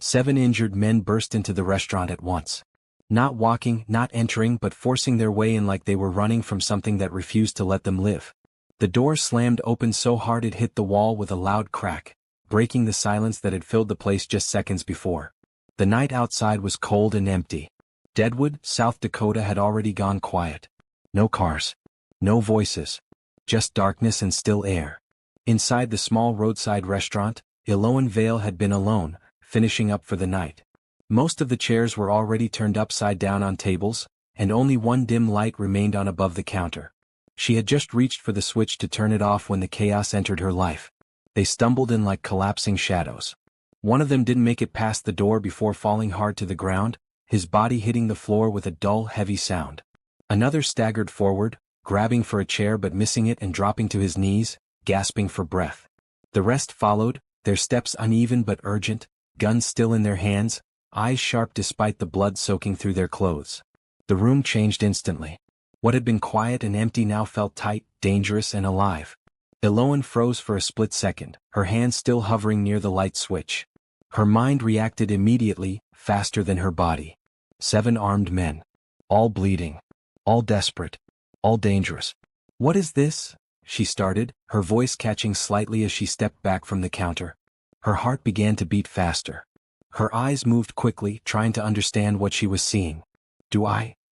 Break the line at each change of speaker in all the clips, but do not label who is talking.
7 injured men burst into the restaurant at once. Not walking, not entering, but forcing their way in like they were running from something that refused to let them live. The door slammed open so hard it hit the wall with a loud crack, breaking the silence that had filled the place just seconds before. The night outside was cold and empty. Deadwood, South Dakota had already gone quiet. No cars. No voices. Just darkness and still air. Inside the small roadside restaurant, Eloan Vale had been alone, finishing up for the night. Most of the chairs were already turned upside down on tables, and only one dim light remained on above the counter. She had just reached for the switch to turn it off when the chaos entered her life. They stumbled in like collapsing shadows. One of them didn't make it past the door before falling hard to the ground, his body hitting the floor with a dull, heavy sound. Another staggered forward, grabbing for a chair but missing it and dropping to his knees, gasping for breath. The rest followed, their steps uneven but urgent, guns still in their hands, eyes sharp despite the blood soaking through their clothes. The room changed instantly. What had been quiet and empty now felt tight, dangerous, and alive. Eloan froze for a split second, her hand still hovering near the light switch. Her mind reacted immediately, faster than her body. 7 armed men. All bleeding. All desperate. All dangerous. "What is this?" she started, her voice catching slightly as she stepped back from the counter. Her heart began to beat faster. Her eyes moved quickly, trying to understand what she was seeing.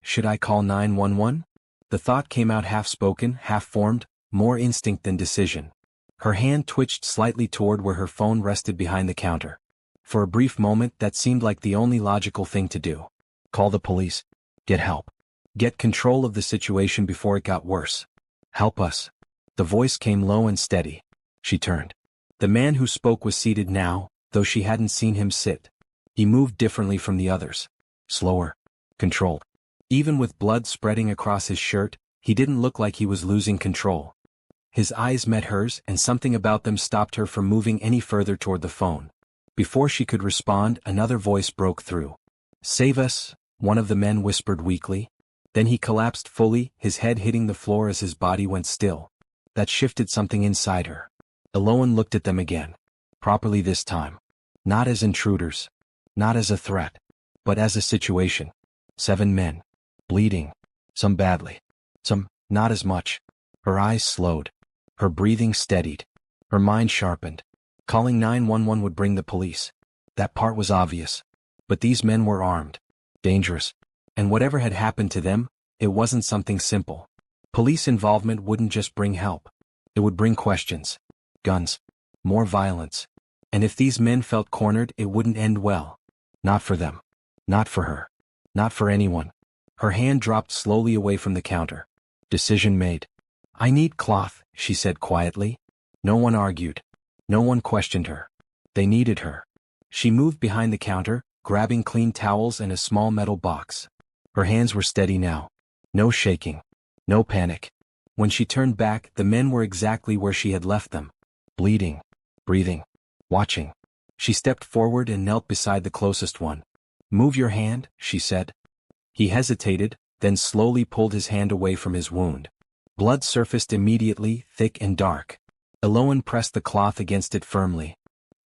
Should I call 911? The thought came out half-spoken, half-formed, more instinct than decision. Her hand twitched slightly toward where her phone rested behind the counter. For a brief moment that seemed like the only logical thing to do. Call the police. Get help. Get control of the situation before it got worse. Help us. The voice came low and steady. She turned. The man who spoke was seated now, though she hadn't seen him sit. He moved differently from the others. Slower. Controlled. Even with blood spreading across his shirt, he didn't look like he was losing control. His eyes met hers, and something about them stopped her from moving any further toward the phone. Before she could respond, another voice broke through. "Save us," one of the men whispered weakly. Then he collapsed fully, his head hitting the floor as his body went still. That shifted something inside her. Eloan looked at them again. Properly this time. Not as intruders. Not as a threat. But as a situation. 7 men. Bleeding. Some badly. Some, not as much. Her eyes slowed. Her breathing steadied. Her mind sharpened. Calling 911 would bring the police. That part was obvious. But these men were armed. Dangerous. And whatever had happened to them, it wasn't something simple. Police involvement wouldn't just bring help. It would bring questions. Guns. More violence. And if these men felt cornered, it wouldn't end well. Not for them. Not for her. Not for anyone. Her hand dropped slowly away from the counter. Decision made. "I need cloth," she said quietly. No one argued. No one questioned her. They needed her. She moved behind the counter, grabbing clean towels and a small metal box. Her hands were steady now. No shaking. No panic. When she turned back, the men were exactly where she had left them. Bleeding. Breathing. Watching. She stepped forward and knelt beside the closest one. "Move your hand," she said. He hesitated, then slowly pulled his hand away from his wound. Blood surfaced immediately, thick and dark. Eloan pressed the cloth against it firmly.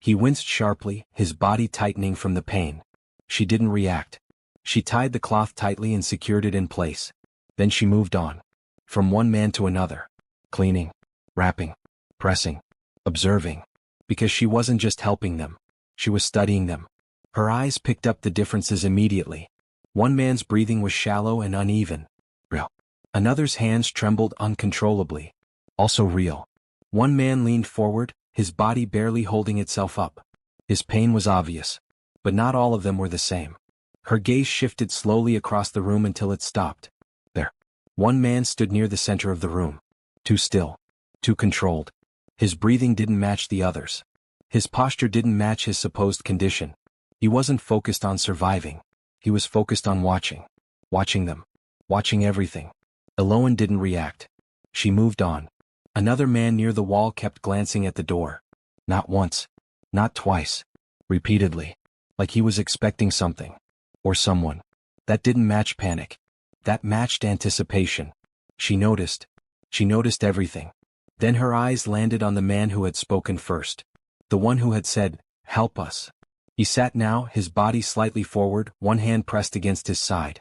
He winced sharply, his body tightening from the pain. She didn't react. She tied the cloth tightly and secured it in place. Then she moved on. From one man to another. Cleaning. Wrapping. Pressing. Observing. Because she wasn't just helping them. She was studying them. Her eyes picked up the differences immediately. One man's breathing was shallow and uneven. Real. Another's hands trembled uncontrollably. Also real. One man leaned forward, his body barely holding itself up. His pain was obvious. But not all of them were the same. Her gaze shifted slowly across the room until it stopped. There. One man stood near the center of the room. Too still. Too controlled. His breathing didn't match the others. His posture didn't match his supposed condition. He wasn't focused on surviving. He was focused on watching. Watching them. Watching everything. Eloan didn't react. She moved on. Another man near the wall kept glancing at the door. Not once. Not twice. Repeatedly. Like he was expecting something. Or someone. That didn't match panic. That matched anticipation. She noticed. She noticed everything. Then her eyes landed on the man who had spoken first. The one who had said, "Help us." He sat now, his body slightly forward, one hand pressed against his side.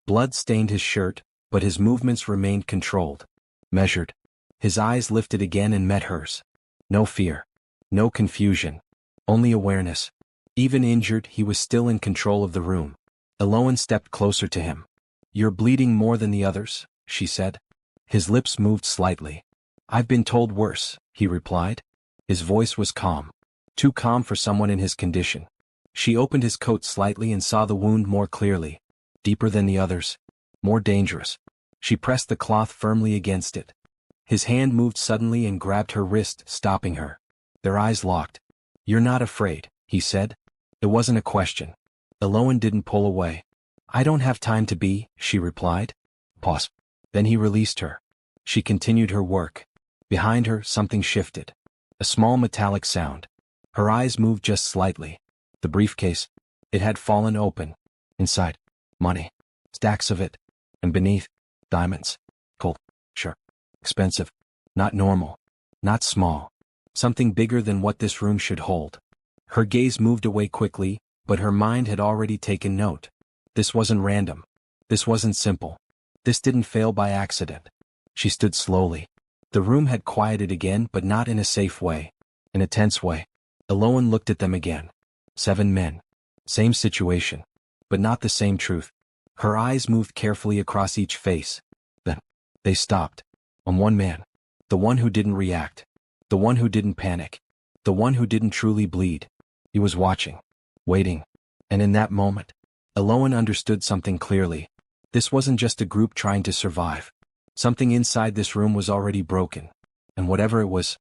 Blood stained his shirt, but his movements remained controlled. Measured. His eyes lifted again and met hers. No fear. No confusion. Only awareness. Even injured, he was still in control of the room. Eloan stepped closer to him. "You're bleeding more than the others," she said. His lips moved slightly. "I've been told worse," he replied. His voice was calm. Too calm for someone in his condition. She opened his coat slightly and saw the wound more clearly. Deeper than the others. More dangerous. She pressed the cloth firmly against it. His hand moved suddenly and grabbed her wrist, stopping her. Their eyes locked. "You're not afraid," he said. It wasn't a question. Eloan didn't pull away. "I don't have time to be," she replied. Pause. Then he released her. She continued her work. Behind her, something shifted. A small metallic sound. Her eyes moved just slightly. The briefcase. It had fallen open. Inside, money. Stacks of it. And beneath, diamonds. Gold. Sure. Expensive. Not normal. Not small. Something bigger than what this room should hold. Her gaze moved away quickly, but her mind had already taken note. This wasn't random. This wasn't simple. This didn't fail by accident. She stood slowly. The room had quieted again, but not in a safe way. In a tense way. Eloan looked at them again. 7 men. Same situation. But not the same truth. Her eyes moved carefully across each face. Then, they stopped. On one man. The one who didn't react. The one who didn't panic. The one who didn't truly bleed. He was watching. Waiting. And in that moment, Eloan understood something clearly. This wasn't just a group trying to survive. Something inside this room was already broken. And whatever it was,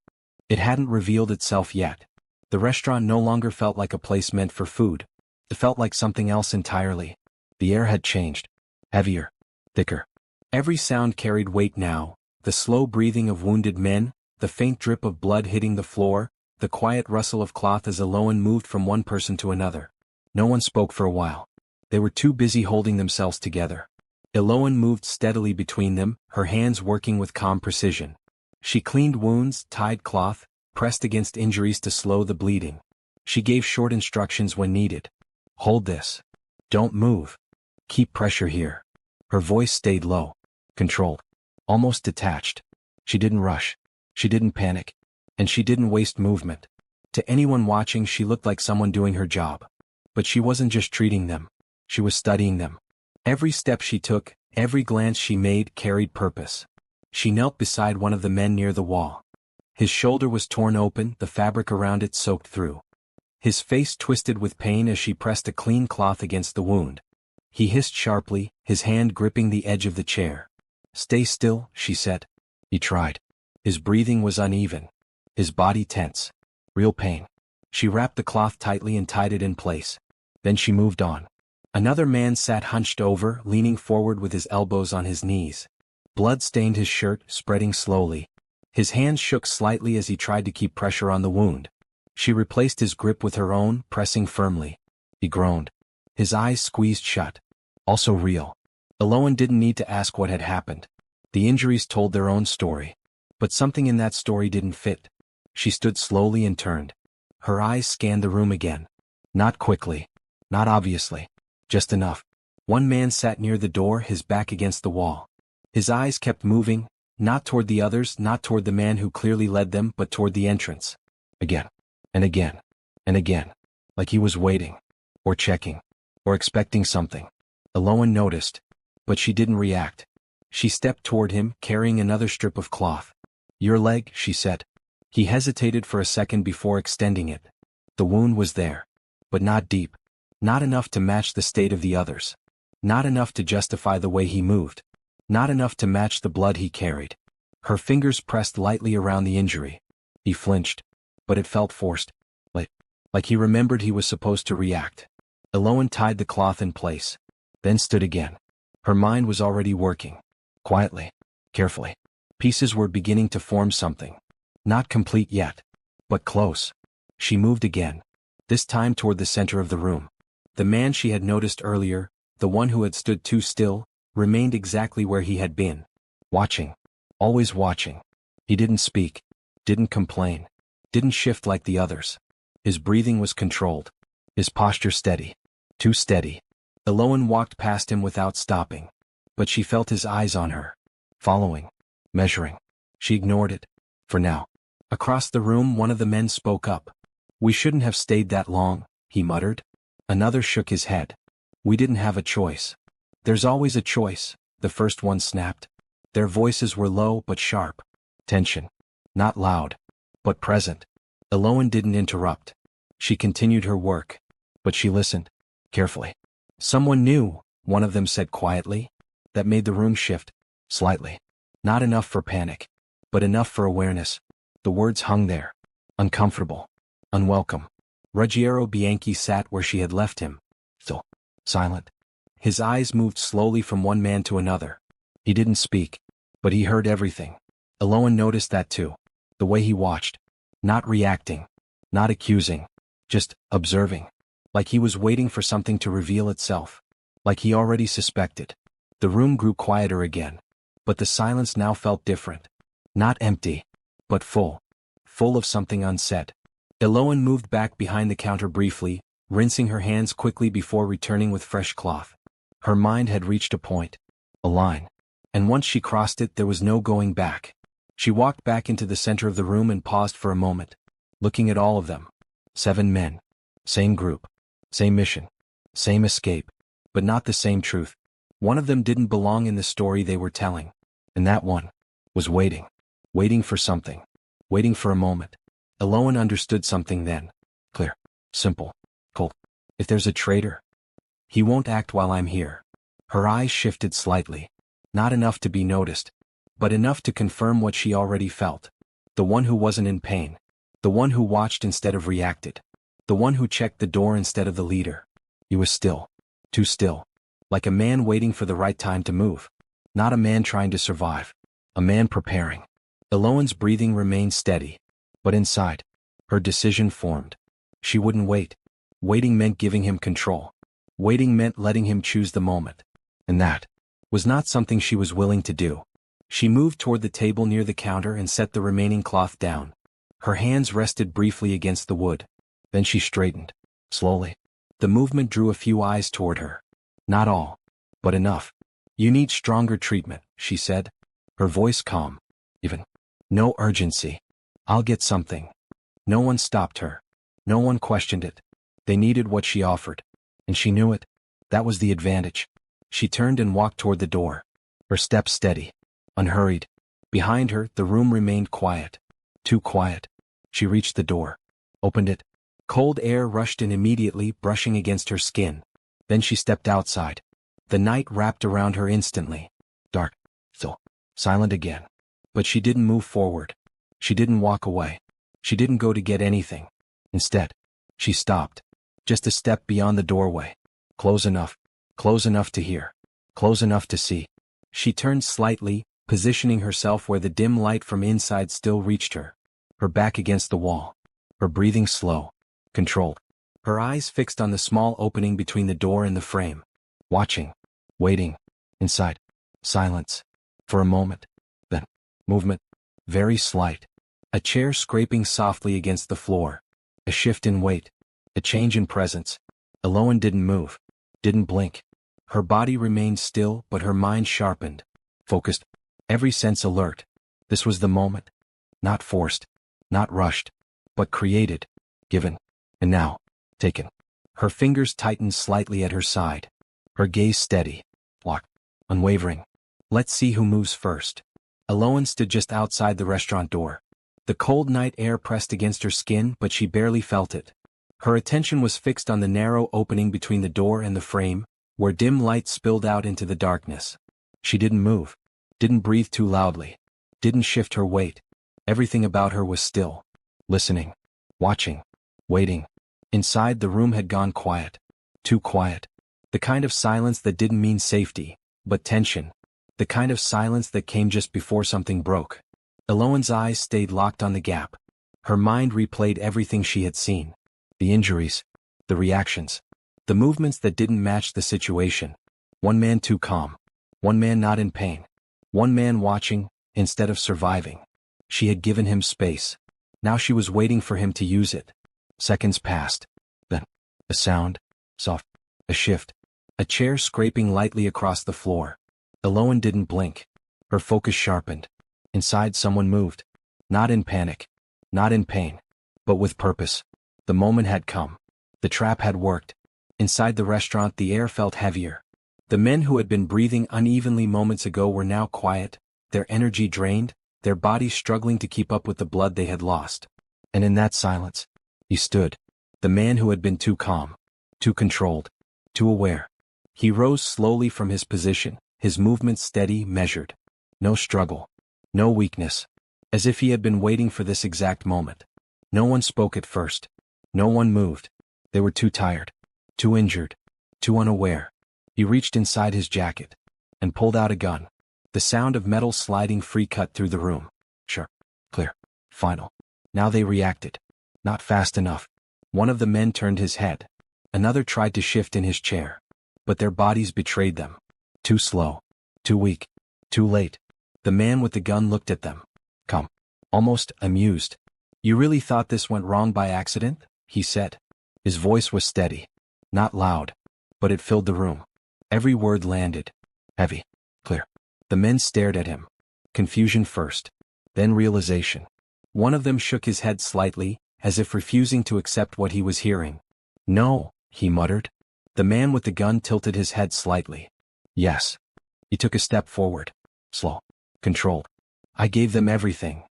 it hadn't revealed itself yet. The restaurant no longer felt like a place meant for food. It felt like something else entirely. The air had changed. Heavier. Thicker. Every sound carried weight now. The slow breathing of wounded men, the faint drip of blood hitting the floor, the quiet rustle of cloth as Eloan moved from one person to another. No one spoke for a while. They were too busy holding themselves together. Eloan moved steadily between them, her hands working with calm precision. She cleaned wounds, tied cloth, pressed against injuries to slow the bleeding. She gave short instructions when needed. "Hold this. Don't move. Keep pressure here." Her voice stayed low. Controlled. Almost detached. She didn't rush. She didn't panic. And she didn't waste movement. To anyone watching, she looked like someone doing her job. But she wasn't just treating them. She was studying them. Every step she took, every glance she made carried purpose. She knelt beside one of the men near the wall. His shoulder was torn open, the fabric around it soaked through. His face twisted with pain as she pressed a clean cloth against the wound. He hissed sharply, his hand gripping the edge of the chair. "Stay still," she said. He tried. His breathing was uneven. His body tense. Real pain. She wrapped the cloth tightly and tied it in place. Then she moved on. Another man sat hunched over, leaning forward with his elbows on his knees. Blood stained his shirt, spreading slowly. His hands shook slightly as he tried to keep pressure on the wound. She replaced his grip with her own, pressing firmly. He groaned. His eyes squeezed shut. Also real. Eloan didn't need to ask what had happened. The injuries told their own story. But something in that story didn't fit. She stood slowly and turned. Her eyes scanned the room again. Not quickly. Not obviously. Just enough. One man sat near the door, his back against the wall. His eyes kept moving, not toward the others, not toward the man who clearly led them, but toward the entrance. Again. And again. And again. Like he was waiting. Or checking. Or expecting something. Eloan noticed. But she didn't react. She stepped toward him, carrying another strip of cloth. "Your leg," she said. He hesitated for a second before extending it. The wound was there. But not deep. Not enough to match the state of the others. Not enough to justify the way he moved. Not enough to match the blood he carried. Her fingers pressed lightly around the injury. He flinched. But it felt forced. Like he remembered he was supposed to react. Eloan tied the cloth in place. Then stood again. Her mind was already working. Quietly. Carefully. Pieces were beginning to form something. Not complete yet. But close. She moved again. This time toward the center of the room. The man she had noticed earlier, the one who had stood too still, remained exactly where he had been. Watching. Always watching. He didn't speak. Didn't complain. Didn't shift like the others. His breathing was controlled. his posture steady. Too steady. Eloan walked past him without stopping. But she felt his eyes on her. Following. Measuring. She ignored it. For now. Across the room one of the men spoke up. "We shouldn't have stayed that long," he muttered. Another shook his head. "We didn't have a choice." "There's always a choice," the first one snapped. Their voices were low but sharp. Tension. Not loud. But present. Eloan didn't interrupt. She continued her work. But she listened. Carefully. "Someone new," one of them said quietly. That made the room shift. Slightly. Not enough for panic. But enough for awareness. The words hung there. Uncomfortable. Unwelcome. Ruggiero Bianchi sat where she had left him. Still. Silent. His eyes moved slowly from one man to another. He didn't speak. But he heard everything. Eloan noticed that too. The way he watched. Not reacting. Not accusing. Just observing. Like he was waiting for something to reveal itself. Like he already suspected. The room grew quieter again. But the silence now felt different. Not empty. But full. Full of something unsaid. Eloan moved back behind the counter briefly, rinsing her hands quickly before returning with fresh cloth. Her mind had reached a point. A line. And once she crossed it there was no going back. She walked back into the center of the room and paused for a moment. Looking at all of them. 7 men. Same group. Same mission. Same escape. But not the same truth. One of them didn't belong in the story they were telling. And that one was waiting. Waiting for something. Waiting for a moment. Eloan understood something then. Clear. Simple. Cold. If there's a traitor, he won't act while I'm here. Her eyes shifted slightly. Not enough to be noticed. But enough to confirm what she already felt. The one who wasn't in pain. The one who watched instead of reacted. The one who checked the door instead of the leader. He was still. Too still. Like a man waiting for the right time to move. Not a man trying to survive. A man preparing. Eloan's breathing remained steady. But inside, her decision formed. She wouldn't wait. Waiting meant giving him control. Waiting meant letting him choose the moment. And that was not something she was willing to do. She moved toward the table near the counter and set the remaining cloth down. Her hands rested briefly against the wood. Then she straightened. Slowly. The movement drew a few eyes toward her. Not all. But enough. "You need stronger treatment," she said. Her voice calm. Even. No urgency. "I'll get something." No one stopped her. No one questioned it. They needed what she offered. And she knew it. That was the advantage. She turned and walked toward the door. Her steps steady. Unhurried. Behind her, the room remained quiet. Too quiet. She reached the door. Opened it. Cold air rushed in immediately, brushing against her skin. Then she stepped outside. The night wrapped around her instantly. Dark. Still. Silent again. But she didn't move forward. She didn't walk away. She didn't go to get anything. Instead, she stopped. Just a step beyond the doorway. Close enough. Close enough to hear. Close enough to see. She turned slightly, positioning herself where the dim light from inside still reached her. Her back against the wall. Her breathing slow. Controlled. Her eyes fixed on the small opening between the door and the frame. Watching. Waiting. Inside. Silence. For a moment. Then. Movement. Very slight. A chair scraping softly against the floor. A shift in weight. A change in presence. Eloan didn't move. Didn't blink. Her body remained still, but her mind sharpened. Focused. Every sense alert. This was the moment. Not forced. Not rushed. But created. Given. And now. Taken. Her fingers tightened slightly at her side. Her gaze steady. Locked. Unwavering. Let's see who moves first. Eloan stood just outside the restaurant door. The cold night air pressed against her skin, but she barely felt it. Her attention was fixed on the narrow opening between the door and the frame, where dim light spilled out into the darkness. She didn't move. Didn't breathe too loudly. Didn't shift her weight. Everything about her was still. Listening. Watching. Waiting. Inside, the room had gone quiet. Too quiet. The kind of silence that didn't mean safety, but tension. The kind of silence that came just before something broke. Eloan's eyes stayed locked on the gap. Her mind replayed everything she had seen. The injuries. The reactions. The movements that didn't match the situation. One man too calm. One man not in pain. One man watching, instead of surviving. She had given him space. Now she was waiting for him to use it. Seconds passed. Then A sound. Soft. A shift. A chair scraping lightly across the floor. Eloan didn't blink. Her focus sharpened. Inside someone moved. Not in panic. Not in pain. But with purpose. The moment had come. The trap had worked. Inside the restaurant the air felt heavier. The men who had been breathing unevenly moments ago were now quiet, their energy drained, their bodies struggling to keep up with the blood they had lost. And in that silence, he stood. The man who had been too calm, too controlled, too aware. He rose slowly from his position, his movements steady, measured. No struggle. No weakness. As if he had been waiting for this exact moment. No one spoke at first. No one moved. They were too tired, too injured, too unaware. He reached inside his jacket and pulled out a gun. The sound of metal sliding free cut through the room. Sharp, clear, final. Now they reacted. Not fast enough. One of the men turned his head. Another tried to shift in his chair. But their bodies betrayed them. Too slow. Too weak. Too late. The man with the gun looked at them. Calm. Almost amused. You really thought this went wrong by accident? He said. His voice was steady. Not loud. But it filled the room. Every word landed. Heavy. Clear. The men stared at him. Confusion first. Then realization. One of them shook his head slightly, as if refusing to accept what he was hearing. No, he muttered. The man with the gun tilted his head slightly. Yes. He took a step forward. Slow. Controlled. I gave them everything.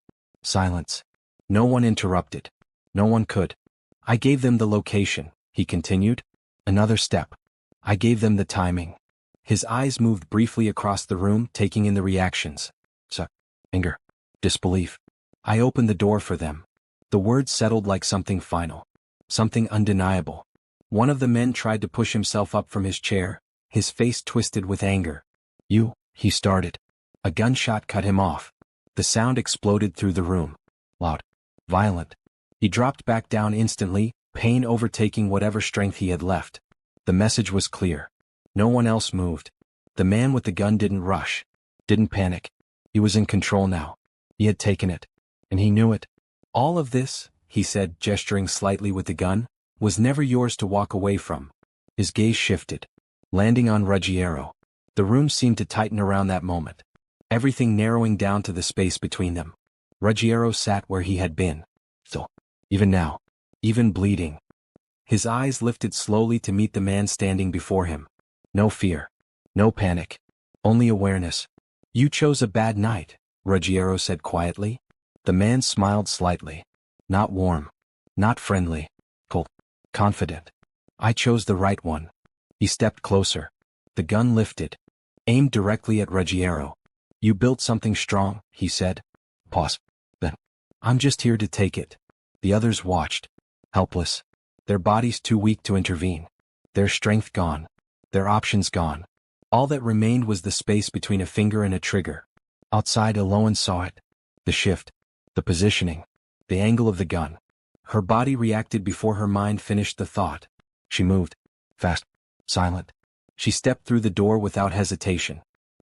Silence. No one interrupted. No one could. I gave them the location, he continued. Another step. I gave them the timing. His eyes moved briefly across the room, taking in the reactions. Anger. Disbelief. I opened the door for them. The words settled like something final. Something undeniable. One of the men tried to push himself up from his chair, his face twisted with anger. You, he started. A gunshot cut him off. The sound exploded through the room. Loud. Violent. He dropped back down instantly, pain overtaking whatever strength he had left. The message was clear. No one else moved. The man with the gun didn't rush. Didn't panic. He was in control now. He had taken it. And he knew it. All of this, he said, gesturing slightly with the gun, was never yours to walk away from. His gaze shifted. Landing on Ruggiero. The room seemed to tighten around that moment. Everything narrowing down to the space between them. Ruggiero sat where he had been. Still. Even now. Even bleeding. His eyes lifted slowly to meet the man standing before him. No fear. No panic. Only awareness. You chose a bad night, Ruggiero said quietly. The man smiled slightly. Not warm. Not friendly. Cold. Confident. I chose the right one. He stepped closer. The gun lifted. Aimed directly at Ruggiero. You built something strong, he said. Pause. Then. I'm just here to take it. The others watched. Helpless. Their bodies too weak to intervene. Their strength gone. Their options gone. All that remained was the space between a finger and a trigger. Outside, Eloan saw it. The shift. The positioning. The angle of the gun. Her body reacted before her mind finished the thought. She moved. Fast. Silent. She stepped through the door without hesitation.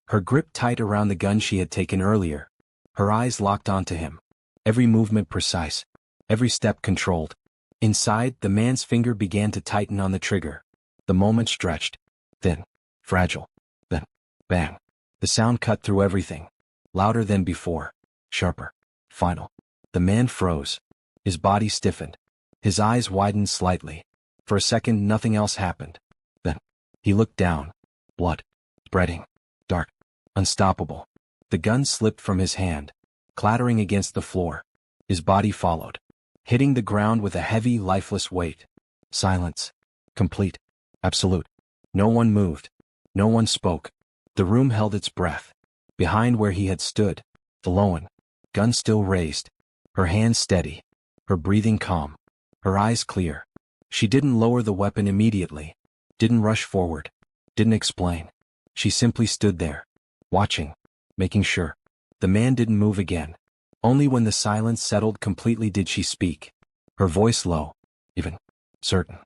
Her grip tight around the gun she had taken earlier. Her eyes locked onto him. Every movement precise. Every step controlled. Inside, the man's finger began to tighten on the trigger. The moment stretched. Thin. Fragile. Then. Bang. The sound cut through everything. Louder than before. Sharper. Final. The man froze. His body stiffened. His eyes widened slightly. For a second, nothing else happened. Then. He looked down. Blood. Spreading. Dark. Unstoppable. The gun slipped from his hand. Clattering against the floor. His body followed. Hitting the ground with a heavy, lifeless weight. Silence. Complete. Absolute. No one moved. No one spoke. The room held its breath. Behind where he had stood, Eloan, gun still raised. Her hands steady. Her breathing calm. Her eyes clear. She didn't lower the weapon immediately. Didn't rush forward. Didn't explain. She simply stood there. Watching. Making sure. The man didn't move again. Only when the silence settled completely did she speak. Her voice low. Even. Certain.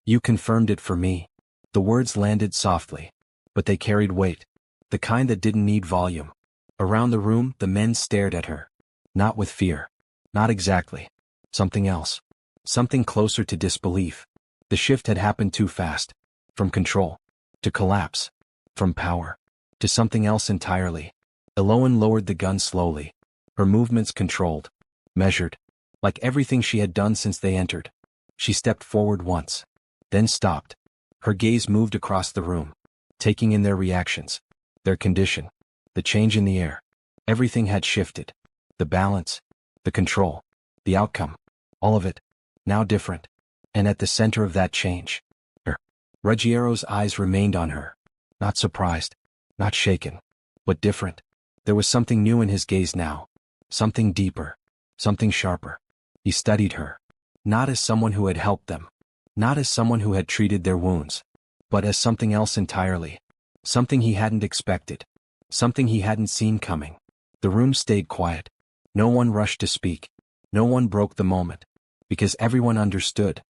You confirmed it for me. The words landed softly. But they carried weight. The kind that didn't need volume. Around the room, the men stared at her. Not with fear. Not exactly. Something else. Something closer to disbelief. The shift had happened too fast. From control to collapse. From power to something else entirely. Eloan lowered the gun slowly. Her movements controlled, measured, like everything she had done since they entered. She stepped forward once, then stopped. Her gaze moved across the room, taking in their reactions, their condition, the change in the air. Everything had shifted. The balance, the control, the outcome, all of it, now different. And at the center of that change, her. Ruggiero's eyes remained on her. Not surprised, not shaken, but different. There was something new in his gaze now. Something deeper, something sharper. He studied her. Not as someone who had helped them. Not as someone who had treated their wounds. But as something else entirely. Something he hadn't expected. Something he hadn't seen coming. The room stayed quiet. No one rushed to speak. No one broke the moment. Because everyone understood.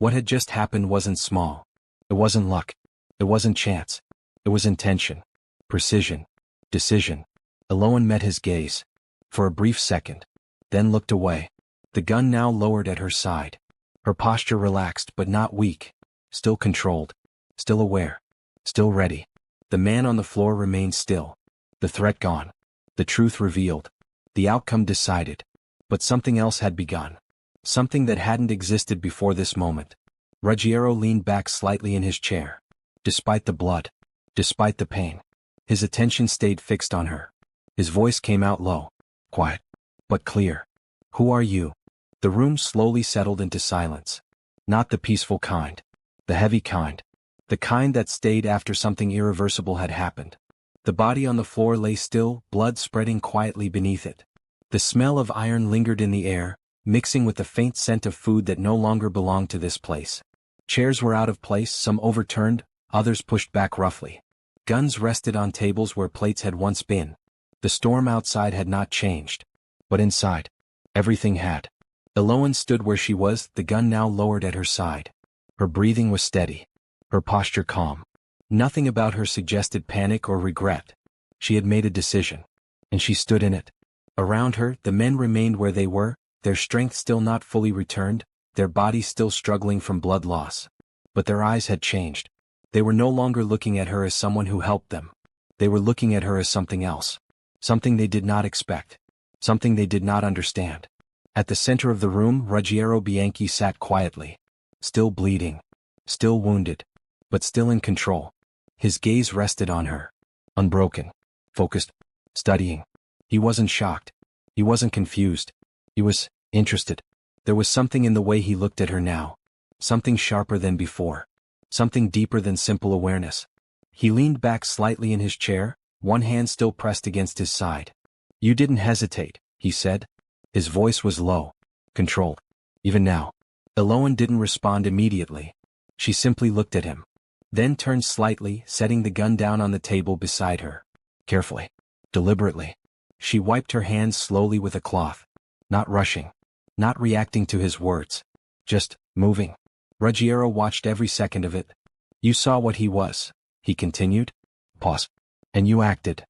What had just happened wasn't small. It wasn't luck. It wasn't chance. It was intention. Precision. Decision. Eloan met his gaze. For a brief second. Then looked away. The gun now lowered at her side. Her posture relaxed but not weak. Still controlled. Still aware. Still ready. The man on the floor remained still. The threat gone. The truth revealed. The outcome decided. But something else had begun. Something that hadn't existed before this moment. Ruggiero leaned back slightly in his chair. Despite the blood. Despite the pain. His attention stayed fixed on her. His voice came out low. Quiet. But clear. Who are you? The room slowly settled into silence. Not the peaceful kind. The heavy kind. The kind that stayed after something irreversible had happened. The body on the floor lay still, blood spreading quietly beneath it. The smell of iron lingered in the air, mixing with the faint scent of food that no longer belonged to this place. Chairs were out of place, some overturned, others pushed back roughly. Guns rested on tables where plates had once been. The storm outside had not changed. But inside, everything had. Eloan stood where she was, the gun now lowered at her side. Her breathing was steady. Her posture calm. Nothing about her suggested panic or regret. She had made a decision. And she stood in it. Around her, the men remained where they were, their strength still not fully returned, their bodies still struggling from blood loss. But their eyes had changed. They were no longer looking at her as someone who helped them. They were looking at her as something else. Something they did not expect. Something they did not understand. At the center of the room, Ruggiero Bianchi sat quietly. Still bleeding. Still wounded. But still in control. His gaze rested on her. Unbroken. Focused. Studying. He wasn't shocked. He wasn't confused. He was interested. There was something in the way he looked at her now. Something sharper than before. Something deeper than simple awareness. He leaned back slightly in his chair, one hand still pressed against his side. You didn't hesitate, he said. His voice was low. Controlled. Even now. Eloan didn't respond immediately. She simply looked at him. Then turned slightly, setting the gun down on the table beside her. Carefully. Deliberately. She wiped her hands slowly with a cloth. Not rushing. Not reacting to his words. Just moving. Ruggiero watched every second of it. You saw what he was, he continued. Pause. And you acted.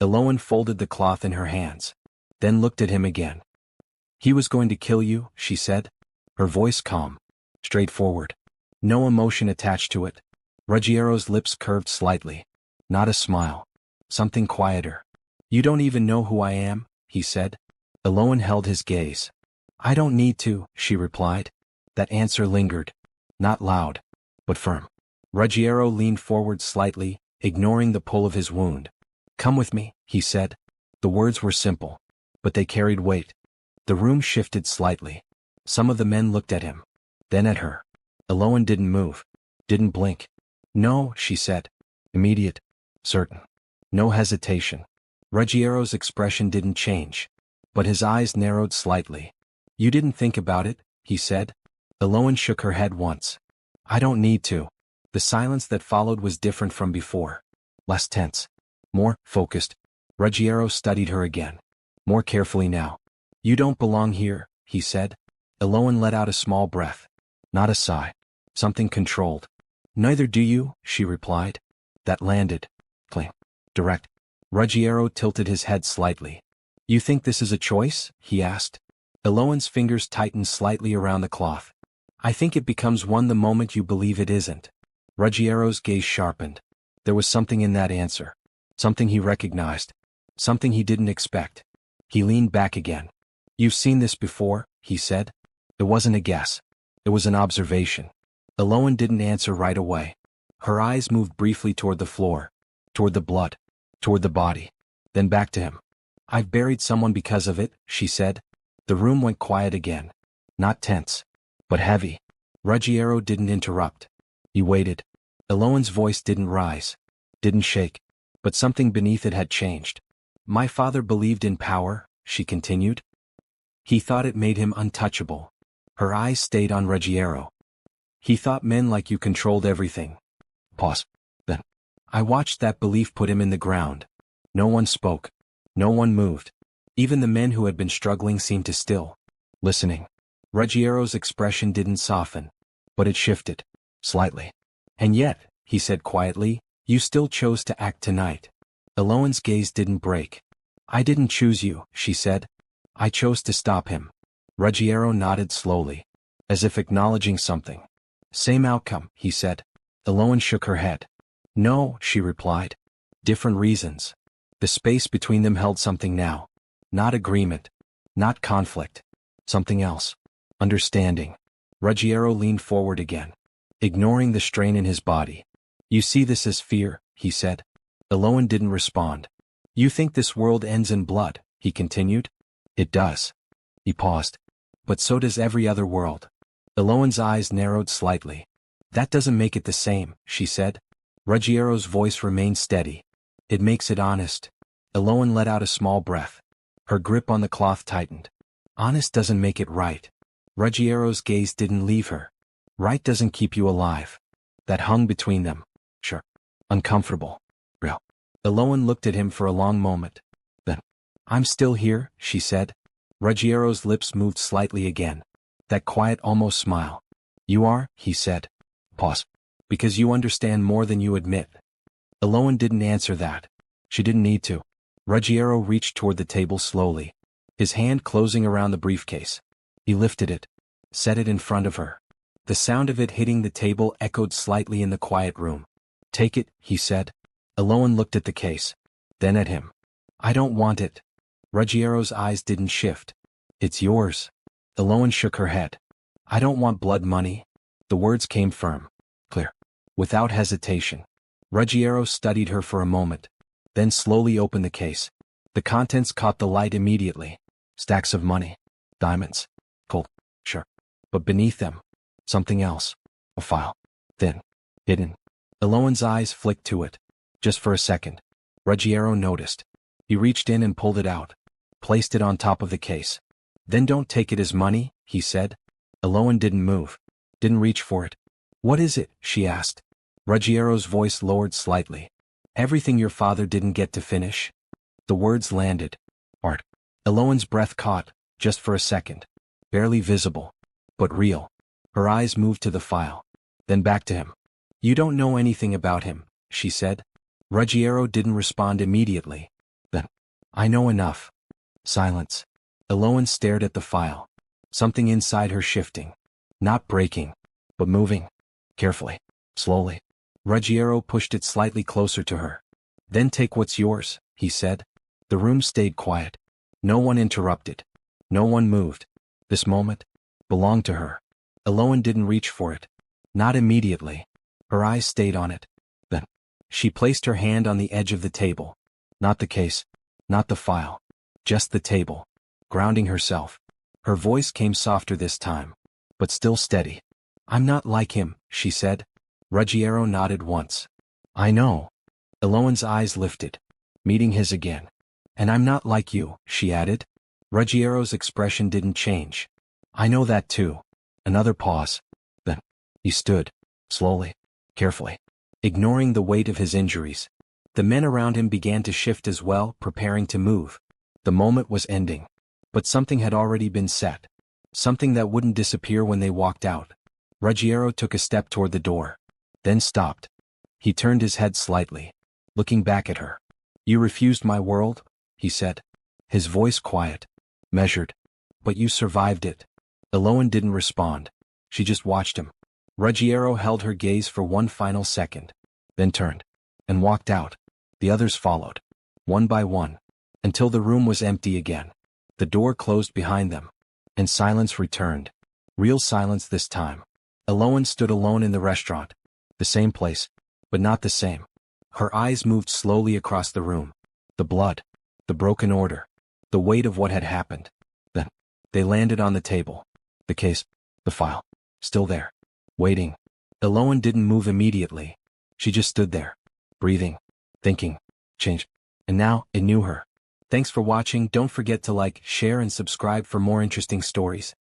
Eloan folded the cloth in her hands. Then looked at him again. He was going to kill you, she said. Her voice calm. Straightforward. No emotion attached to it. Ruggiero's lips curved slightly. Not a smile. Something quieter. You don't even know who I am, he said. Eloan held his gaze. I don't need to, she replied. That answer lingered. Not loud, but firm. Ruggiero leaned forward slightly, ignoring the pull of his wound. Come with me, he said. The words were simple, but they carried weight. The room shifted slightly. Some of the men looked at him. Then at her. Eloan didn't move. Didn't blink. No, she said. Immediate. Certain. No hesitation. Ruggiero's expression didn't change. But his eyes narrowed slightly. You didn't think about it, he said. Eloan shook her head once. I don't need to. The silence that followed was different from before. Less tense. More focused. Ruggiero studied her again. More carefully now. You don't belong here, he said. Eloan let out a small breath. Not a sigh. Something controlled. Neither do you, she replied. That landed. Clean. Direct. Ruggiero tilted his head slightly. You think this is a choice? He asked. Eloan's fingers tightened slightly around the cloth. I think it becomes one the moment you believe it isn't. Ruggiero's gaze sharpened. There was something in that answer. Something he recognized. Something he didn't expect. He leaned back again. You've seen this before, he said. It wasn't a guess. It was an observation. Eloan didn't answer right away. Her eyes moved briefly toward the floor, toward the blood, toward the body, then back to him. I've buried someone because of it, she said. The room went quiet again. Not tense, but heavy. Ruggiero didn't interrupt. He waited. Eloan's voice didn't rise, didn't shake, but something beneath it had changed. My father believed in power, she continued. He thought it made him untouchable. Her eyes stayed on Ruggiero. He thought men like you controlled everything. Pause. Then. I watched that belief put him in the ground. No one spoke. No one moved. Even the men who had been struggling seemed to still. Listening. Ruggiero's expression didn't soften, but it shifted. Slightly. And yet, he said quietly, you still chose to act tonight. Eloan's gaze didn't break. I didn't choose you, she said. I chose to stop him. Ruggiero nodded slowly, as if acknowledging something. Same outcome, he said. Eloan shook her head. No, she replied. Different reasons. The space between them held something now. Not agreement. Not conflict. Something else. Understanding. Ruggiero leaned forward again, ignoring the strain in his body. You see this as fear, he said. Eloan didn't respond. You think this world ends in blood, he continued. It does. He paused. But so does every other world. Eloan's eyes narrowed slightly. That doesn't make it the same, she said. Ruggiero's voice remained steady. It makes it honest. Eloan let out a small breath. Her grip on the cloth tightened. Honest doesn't make it right. Ruggiero's gaze didn't leave her. Right doesn't keep you alive. That hung between them. Sure. Uncomfortable. Real. Eloan looked at him for a long moment. Then, I'm still here, she said. Ruggiero's lips moved slightly again. That quiet almost smile. You are, he said. Pause. Because you understand more than you admit. Eloan didn't answer that. She didn't need to. Ruggiero reached toward the table slowly, his hand closing around the briefcase. He lifted it, set it in front of her. The sound of it hitting the table echoed slightly in the quiet room. Take it, he said. Eloan looked at the case, then at him. I don't want it. Ruggiero's eyes didn't shift. It's yours. Eloan shook her head. I don't want blood money. The words came firm, clear, without hesitation. Ruggiero studied her for a moment, then slowly opened the case. The contents caught the light immediately. Stacks of money. Diamonds. Gold. Sure. But beneath them, something else. A file. Thin. Hidden. Eloan's eyes flicked to it. Just for a second. Ruggiero noticed. He reached in and pulled it out. Placed it on top of the case. Then don't take it as money, he said. Eloan didn't move. Didn't reach for it. What is it, she asked. Ruggiero's voice lowered slightly. Everything your father didn't get to finish. The words landed. Art. Eloan's breath caught, just for a second. Barely visible. But real. Her eyes moved to the file. Then back to him. You don't know anything about him, she said. Ruggiero didn't respond immediately. Then. I know enough. Silence. Eloan stared at the file. Something inside her shifting. Not breaking, but moving. Carefully. Slowly. Ruggiero pushed it slightly closer to her. Then take what's yours, he said. The room stayed quiet. No one interrupted. No one moved. This moment belonged to her. Eloan didn't reach for it. Not immediately. Her eyes stayed on it. Then, she placed her hand on the edge of the table. Not the case. Not the file. Just the table. Grounding herself. Her voice came softer this time, but still steady. I'm not like him, she said. Ruggiero nodded once. I know. Eloan's eyes lifted, meeting his again. And I'm not like you, she added. Ruggiero's expression didn't change. I know that too. Another pause. Then, he stood, slowly, carefully, ignoring the weight of his injuries. The men around him began to shift as well, preparing to move. The moment was ending. But something had already been set. Something that wouldn't disappear when they walked out. Ruggiero took a step toward the door. Then stopped. He turned his head slightly, looking back at her. You refused my world, he said. His voice quiet, measured. But you survived it. Eloan didn't respond. She just watched him. Ruggiero held her gaze for one final second, then turned and walked out. The others followed, one by one, until the room was empty again. The door closed behind them, and silence returned. Real silence this time. Eloane stood alone in the restaurant. The same place, but not the same. Her eyes moved slowly across the room. The blood, the broken order, the weight of what had happened. Then, they landed on the table. The case, the file, still there, waiting. Eloane didn't move immediately. She just stood there, breathing, thinking, changed. And now, it knew her. Thanks for watching. Don't forget to like, share and subscribe for more interesting stories.